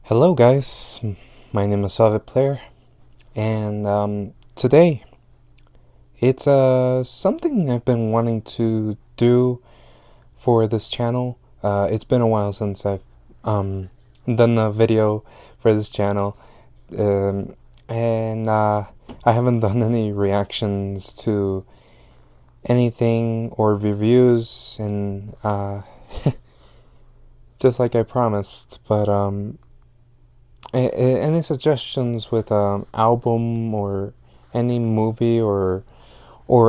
Hello guys, my name is Soviet Player, and today it's something I've been wanting to do for this channel. It's been a while since I've done a video for this channel, and I haven't done any reactions to anything or reviews, and just like I promised, but any suggestions with album or any movie or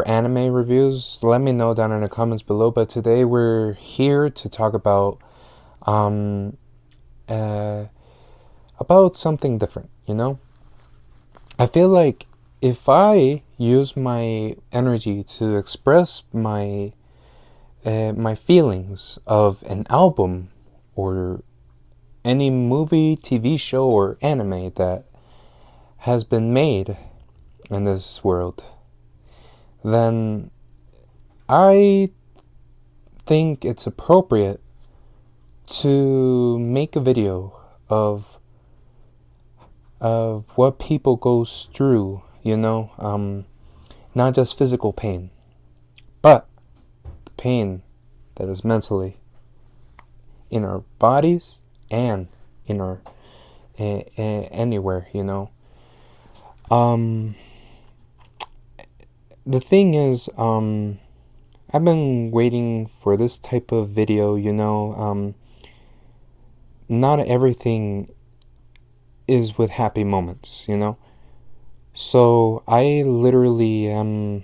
anime reviews, let me know down in the comments below. But today we're here to talk um uh about something different, you know? I feel like if I use my energy to express my feelings of an album or any movie, TV show, or anime that has been made in this world, then I think it's appropriate to make a video of what people goes through, not just physical pain, but the pain that is mentally in our bodies and in our anywhere. Um, the thing is, I've been waiting for this type of video, not everything is with happy moments. So I literally am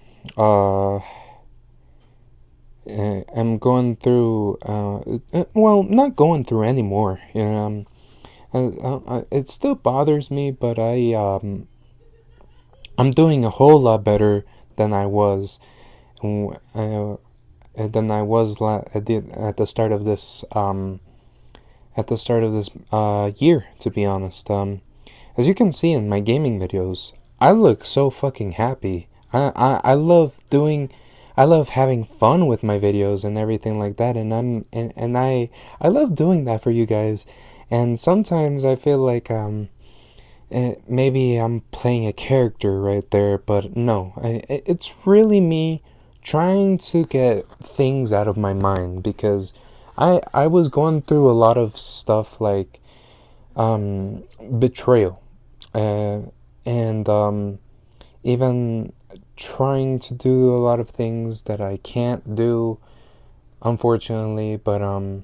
going through, well, not going through anymore. It still bothers me, but I'm doing a whole lot better than I was, uh, at the start of this year. To be honest, as you can see in my gaming videos, I look so fucking happy. I love having fun with my videos and everything like that, and I love doing that for you guys. And sometimes I feel like maybe I'm playing a character right there, but no, it's really me trying to get things out of my mind, because I was going through a lot of stuff like betrayal, uh, and even trying to do a lot of things that I can't do, unfortunately. But I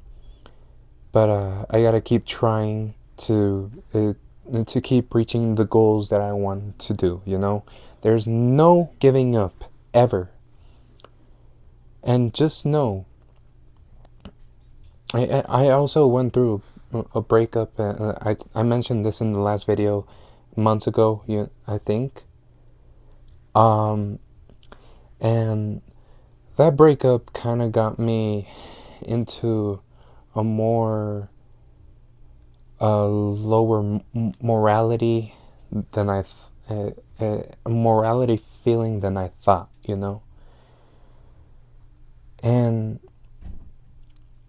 gotta keep trying to keep reaching the goals that I want to do. There's no giving up ever, and just know. I also went through a breakup. I mentioned this in the last video months ago. I think. Um, and that breakup kind of got me into a more lower morality than a morality feeling than I thought. And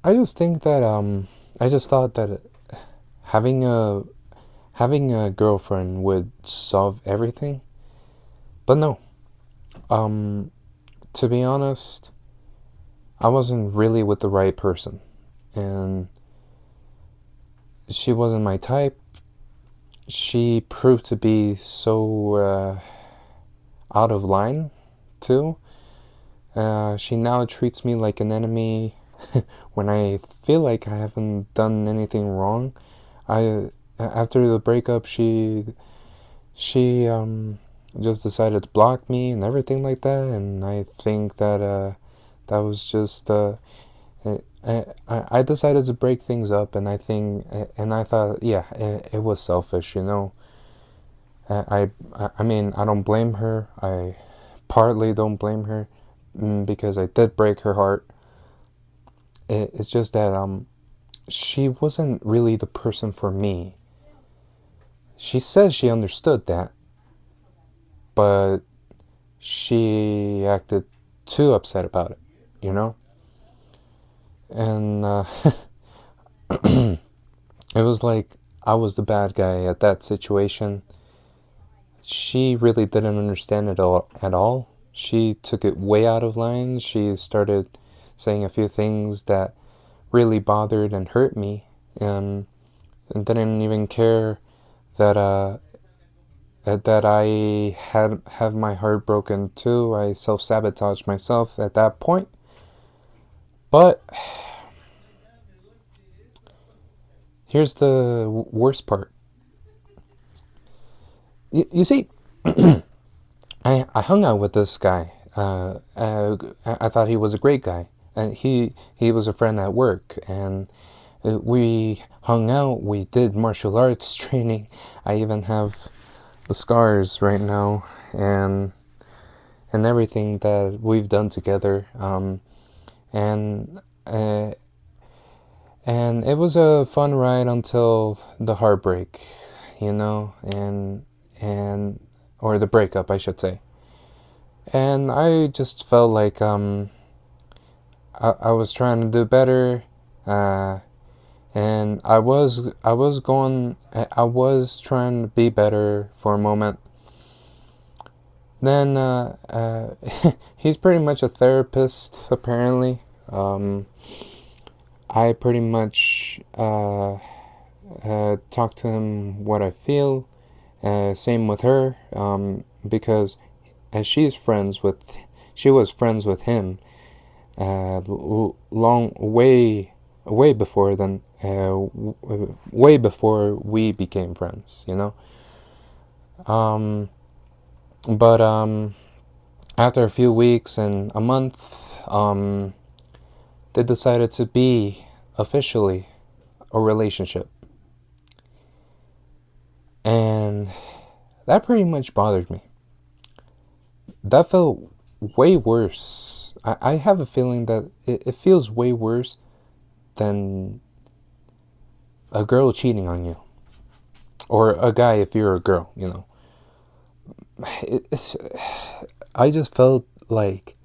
I just think that I just thought that having a having a girlfriend would solve everything, but no. Um, to be honest, I wasn't really with the right person, and she wasn't my type. She proved to be so out of line, too. She now treats me like an enemy when I feel like I haven't done anything wrong. After the breakup, she just decided to block me and everything like that, and I think that that was just I decided to break things up, and I thought, yeah, it was selfish. I mean, I don't blame her. I partly don't blame her, because I did break her heart. It's just that she wasn't really the person for me. She says she understood that, but she acted too upset about it. And it was like I was the bad guy at that situation. She really didn't understand it all, at all. She took it way out of line. She started saying a few things that really bothered and hurt me, and didn't even care that that I had have my heart broken too. I self-sabotaged myself at that point. But here's the worst part. You see, I hung out with this guy. I thought he was a great guy. He was a friend at work, and we hung out. We did martial arts training. I even have the scars right now, and everything that we've done together. And uh, and it was a fun ride until the heartbreak, and or the breakup, I should say. And I just felt like I was trying to do better, uh, and I was trying to be better for a moment. Then he's pretty much a therapist apparently. I pretty much talk to him what I feel. Same with her, because as she was friends with him long way before way before we became friends. Um, but after a few weeks and a month, they decided to be officially a relationship, and that pretty much bothered me. That felt way worse. I have a feeling that it feels way worse than a girl cheating on you, or a guy if you're a girl. It's, I just felt like,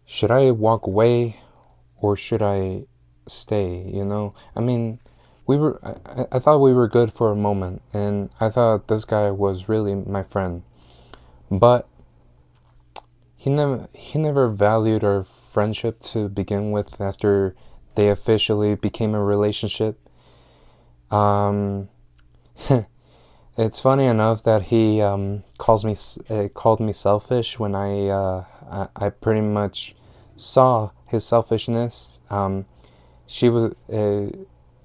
should I walk away or should I stay? I mean, I thought we were good for a moment, and I thought this guy was really my friend, but he never valued our friendship to begin with. After they officially became a relationship, um, it's funny enough that he called me selfish when I pretty much saw his selfishness. She was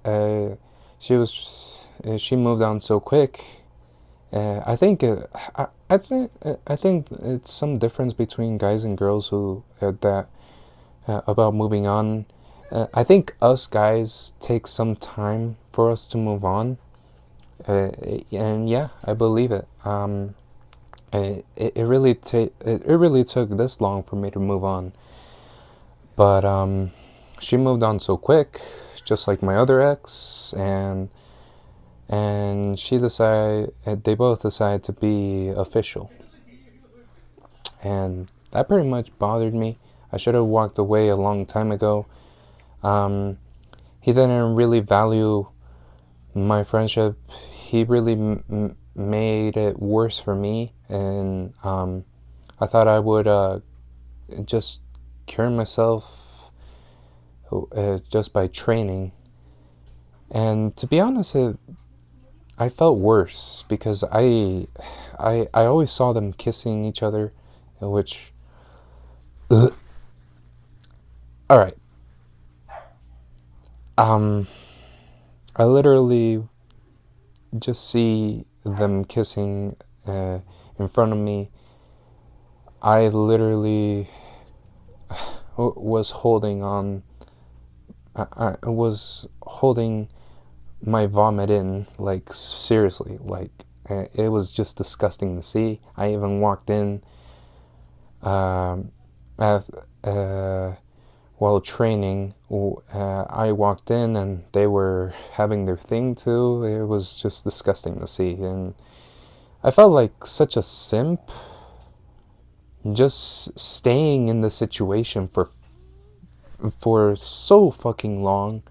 uh, she was she moved on so quick. I think it's some difference between guys and girls who that about moving on. I think us guys take some time for us to move on, and yeah, I believe it. It really took this long for me to move on, but she moved on so quick, just like my other ex, and they both decided to be official, and that pretty much bothered me. I should have walked away a long time ago. Um, he didn't really value my friendship. He really made it worse for me, and I thought I would just cure myself just by training. And to be honest, I felt worse because I always saw them kissing each other, which, ugh. All right, um, I literally just see them kissing in front of me. I literally was holding on. I was holding my vomit in, like, seriously, like, it was just disgusting to see. I even walked in um, uh, while training. I walked in and they were having their thing too. It was just disgusting to see, and I felt like such a simp just staying in the situation for so fucking long.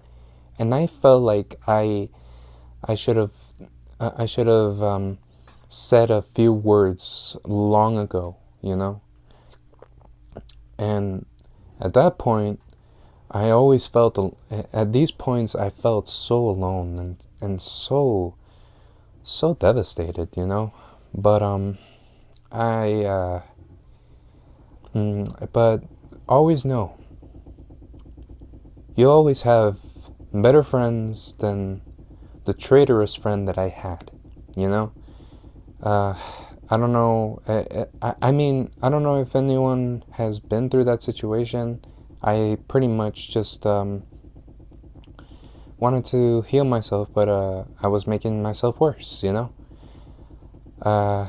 And I felt like I should have I should have said a few words long ago, you know? And at that point, I always felt, at these points, I felt so alone and so devastated, you know? But, I, but always know, you always have better friends than the traitorous friend that I had, you know? Uh, I don't know. I mean, I don't know if anyone has been through that situation. I pretty much just wanted to heal myself, but I was making myself worse, you know? Uh,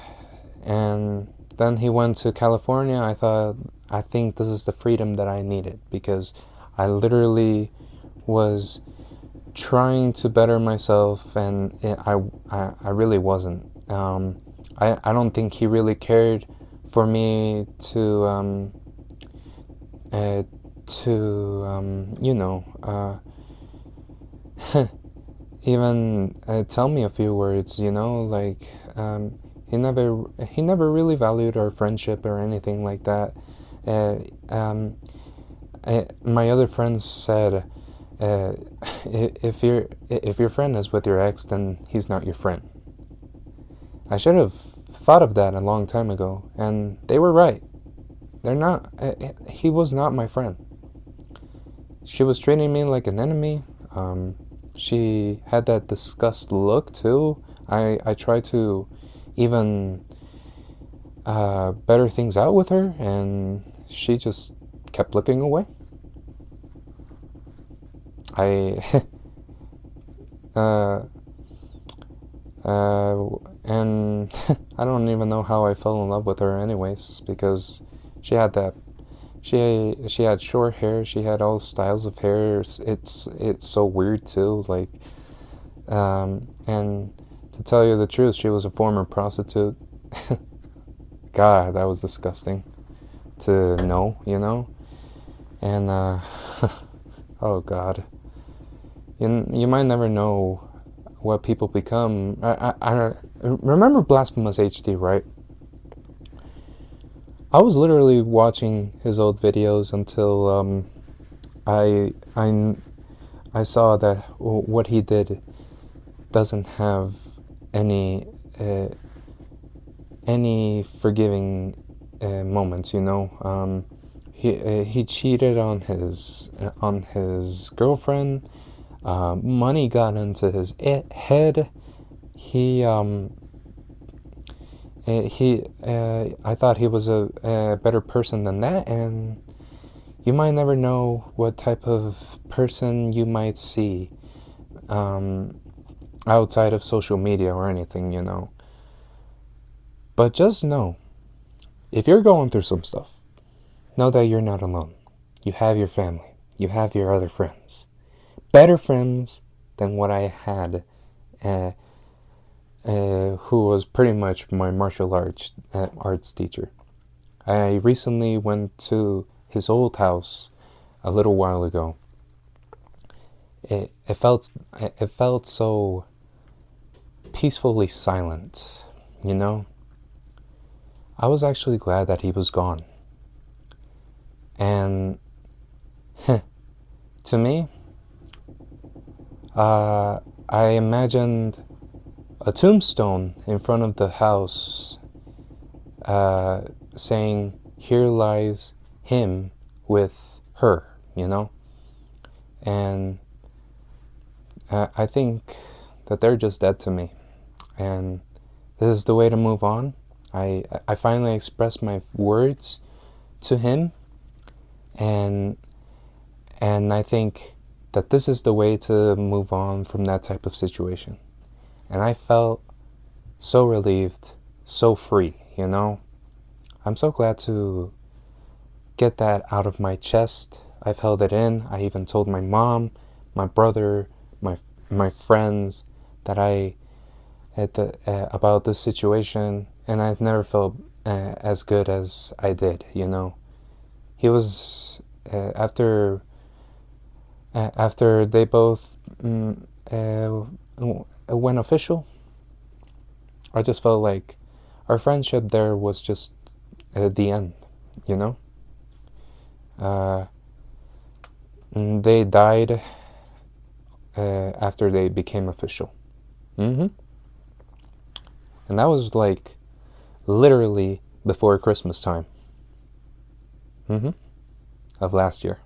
and then he went to California. I think this is the freedom that I needed because I literally was trying to better myself, and I really wasn't. I don't think he really cared for me uh, you know, even tell me a few words, you know, like he never really valued our friendship or anything like that. Uh, um, my other friends said, uh, if your friend is with your ex, then he's not your friend. I should have thought of that a long time ago, and they were right. They're not. He was not my friend. She was treating me like an enemy. She had that disgust look too. I tried to even better things out with her, and she just kept looking away. I uh, and I don't even know how I fell in love with her, anyways, because she had that. She had short hair. She had all styles of hair. It's so weird too. Like, and to tell you the truth, she was a former prostitute. God, that was disgusting to know, you know. And oh God, you might never know what people become. I remember Blasphemous HD, right? I was literally watching his old videos until I I I saw that what he did doesn't have any uh, any forgiving moments. You know, he cheated on his girlfriend. Money got into his head. He I thought he was a better person than that, and you might never know what type of person you might see um, outside of social media or anything, you know. But just know, if you're going through some stuff, know that you're not alone. You have your family, you have your other friends, better friends than what I had, uh, who was pretty much my martial arts teacher. I recently went to his old house a little while ago. It felt so peacefully silent, you know? I was actually glad that he was gone. And to me, I imagined a tombstone in front of the house saying, "Here lies him with her," you know? And I think that they're just dead to me. And this is the way to move on. I finally expressed my words to him, and I think that this is the way to move on from that type of situation. And I felt so relieved, so free, you know? I'm so glad to get that out of my chest. I've held it in. I even told my mom, my brother, my friends that about this situation, and I've never felt as good as I did, you know? He was after they both when official, I just felt like our friendship there was just the end, you know? Uh, they died after they became official. Mm-hmm. And that was like literally before Christmas time. Mm-hmm. Of last year.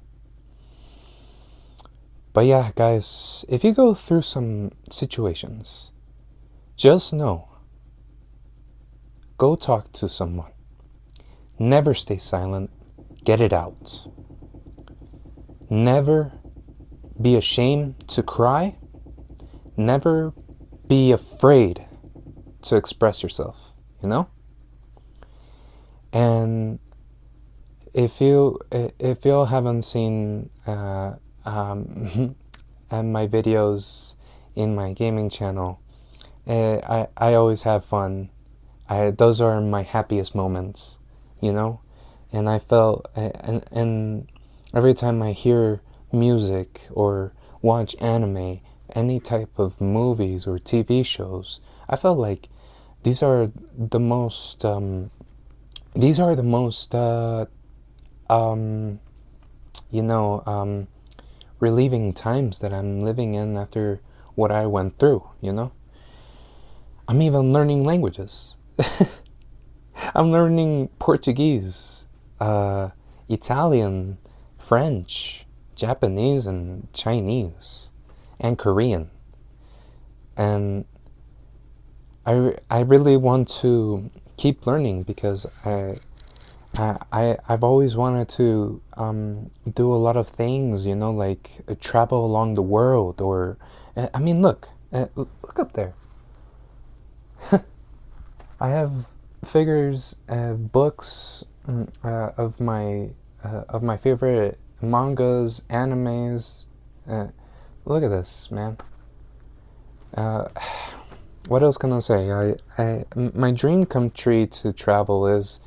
But yeah, guys, if you go through some situations, just know, go talk to someone. Never stay silent. Get it out. Never be ashamed to cry. Never be afraid to express yourself, you know? And if you haven't seen my videos in my gaming channel, I always have fun. Those are my happiest moments, you know? And I felt, and every time I hear music or watch anime, any type of movies or TV shows, I felt like these are the most, you know, relieving times that I'm living in after what I went through, you know? I'm even learning languages. I'm learning Portuguese, Italian, French, Japanese, and Chinese, and Korean. And I really want to keep learning because I've always wanted to do a lot of things, you know, like travel along the world, or I mean, look up there. I have figures, books of my favorite mangas, animes. Look at this, man. Uh, what else can I say? My dream come true to travel is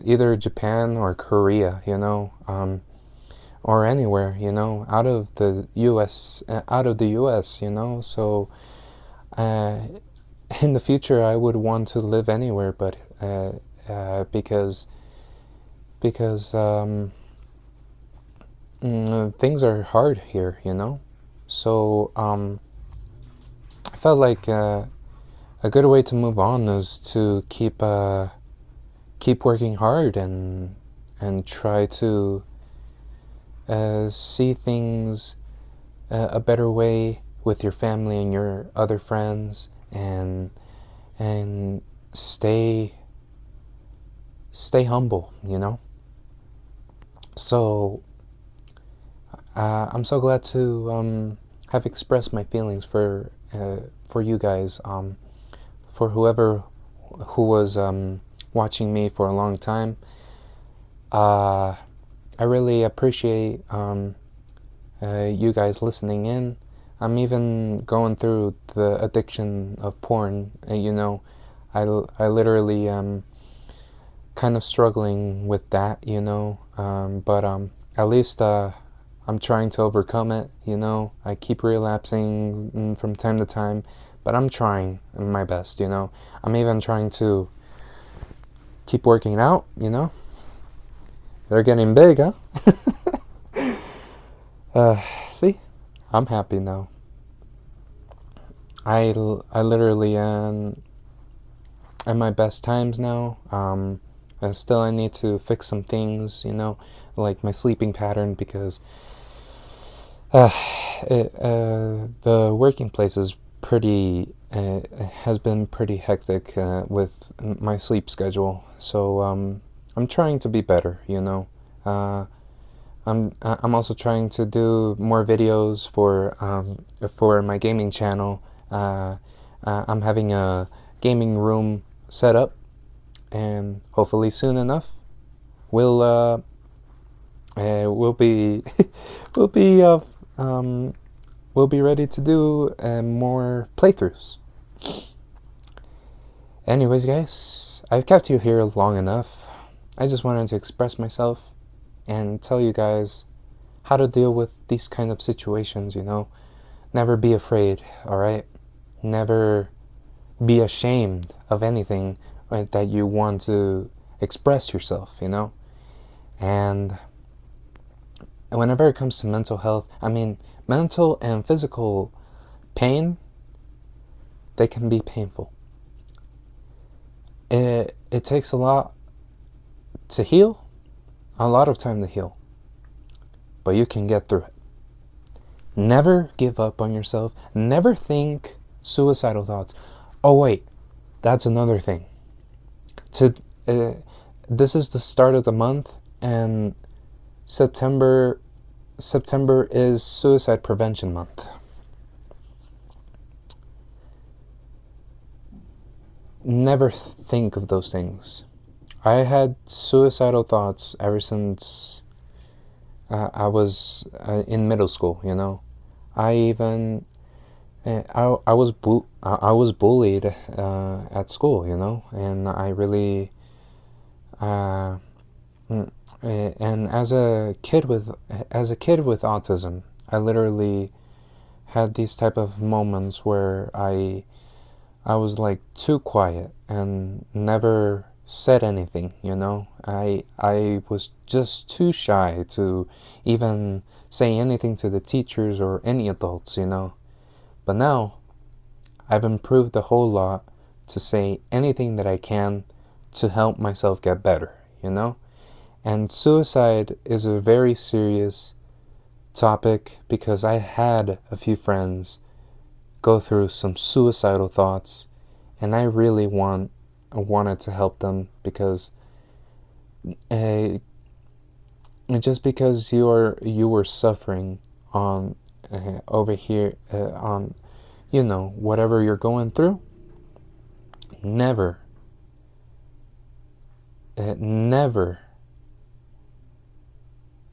either Japan or Korea, you know, or anywhere, you know, out of the U.S., you know. So, in the future, I would want to live anywhere, but because things are hard here, you know. So I felt like a good way to move on is to keep working hard and try to see things a better way with your family and your other friends, and stay humble, you know. So I'm so glad to have expressed my feelings for you guys, for whoever who was watching me for a long time. I really appreciate you guys listening in. I'm even going through the addiction of porn. You know, I literally kind of struggling with that, you know. But at least I'm trying to overcome it, you know. I keep relapsing from time to time, but I'm trying my best, you know. I'm even trying to keep working out, you know. They're getting big, huh? See, I'm happy now. I literally am at my best times now. Still, I need to fix some things, you know, like my sleeping pattern, because the working place is pretty has been pretty hectic with my sleep schedule. So I'm trying to be better, you know. I'm also trying to do more videos for my gaming channel. I'm having a gaming room set up, and hopefully soon enough we'll be we'll be we'll be ready to do more playthroughs. Anyways, guys, I've kept you here long enough. I just wanted to express myself and tell you guys how to deal with these kind of situations, you know. Never be afraid, alright? never be ashamed of anything that you want to express yourself, you know? And whenever it comes to mental health, I mean, mental and physical pain, they can be painful. It takes a lot to heal, a lot of time to heal, but you can get through it. Never give up on yourself. Never think suicidal thoughts. Oh wait, that's another thing. To this is the start of the month, and September is Suicide Prevention Month. Never think of those things. I had suicidal thoughts ever since I was in middle school. You know, I even I was bullied at school. You know, and I really and as a kid with autism, I literally had these type of moments where I was like too quiet and never said anything, you know? I was just too shy to even say anything to the teachers or any adults, you know? But now I've improved a whole lot to say anything that I can to help myself get better, you know? And suicide is a very serious topic because I had a few friends go through some suicidal thoughts, and I really wanted to help them because uh, just because you were suffering on over here on whatever you're going through, never never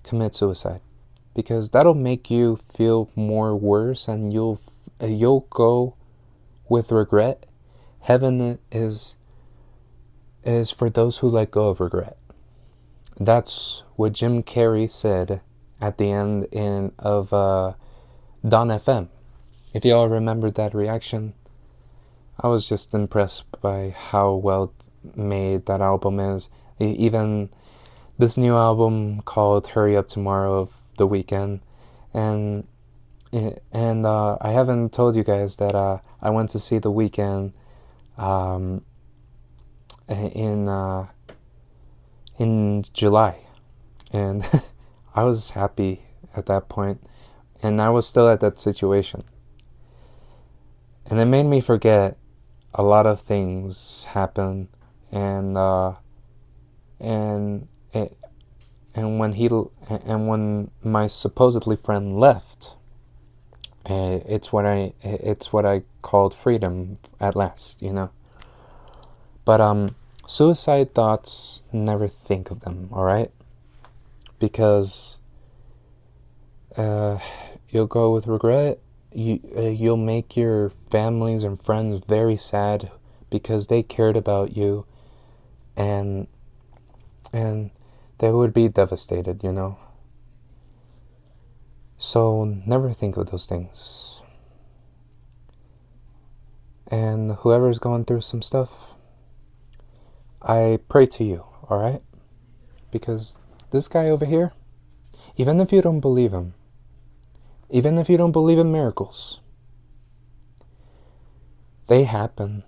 commit suicide, because that'll make you feel more worse, and you'll go with regret. Heaven is for those who let go of regret. That's what Jim Carrey said at the end of Don FM. If y'all remember that reaction, I was just impressed by how well made that album is. Even this new album called Hurry Up Tomorrow of The Weeknd, and I haven't told you guys that I went to see The Weeknd um, in July, and I was happy at that point, and I was still at that situation, and it made me forget a lot of things happen, and and it, and when my supposedly friend left, it's what I called freedom at last, you know. But suicide thoughts, never think of them, all right? Because you'll go with regret. You'll make your families and friends very sad because they cared about you, and they would be devastated, you know. So never think of those things. And whoever's going through some stuff, I pray to you, alright? Because this guy over here, even if you don't believe him, even if you don't believe in miracles, they happen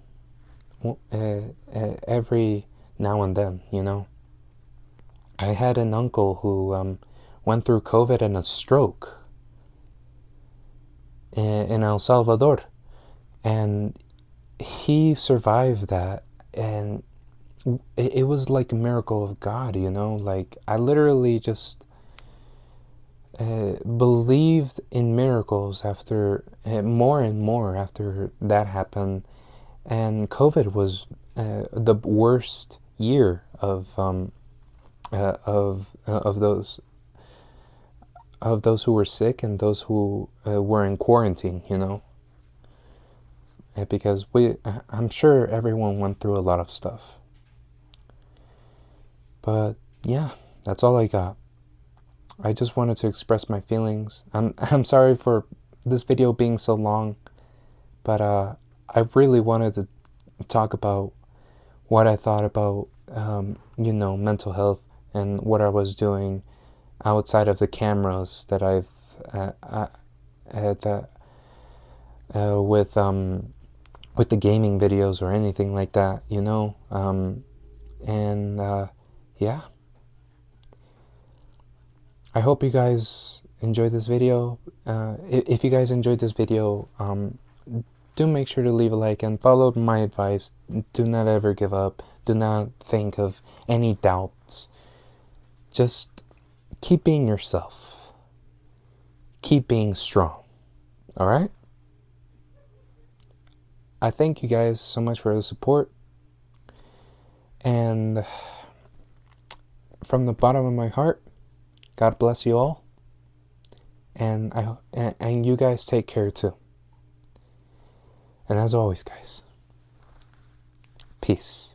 every now and then, you know. I had an uncle who went through COVID and a stroke in El Salvador, and he survived that, and it was like a miracle of God, you know. Like, I literally just believed in miracles after more and more after that happened, and COVID was the worst year of those who were sick and those who were in quarantine, you know. Because I'm sure everyone went through a lot of stuff. But yeah, that's all I got. I just wanted to express my feelings. I'm sorry for this video being so long, but I really wanted to talk about what I thought about, mental health and what I was doing outside of the cameras that I've had with the gaming videos or anything like that, and yeah, I hope you guys enjoyed this video. If you guys enjoyed this video, do make sure to leave a like and follow my advice. Do not ever give up. Do not think of any doubts. Just keep being yourself. Keep being strong. All right? I thank you guys so much for the support. And from the bottom of my heart, God bless you all. And and you guys take care too. And as always, guys, peace.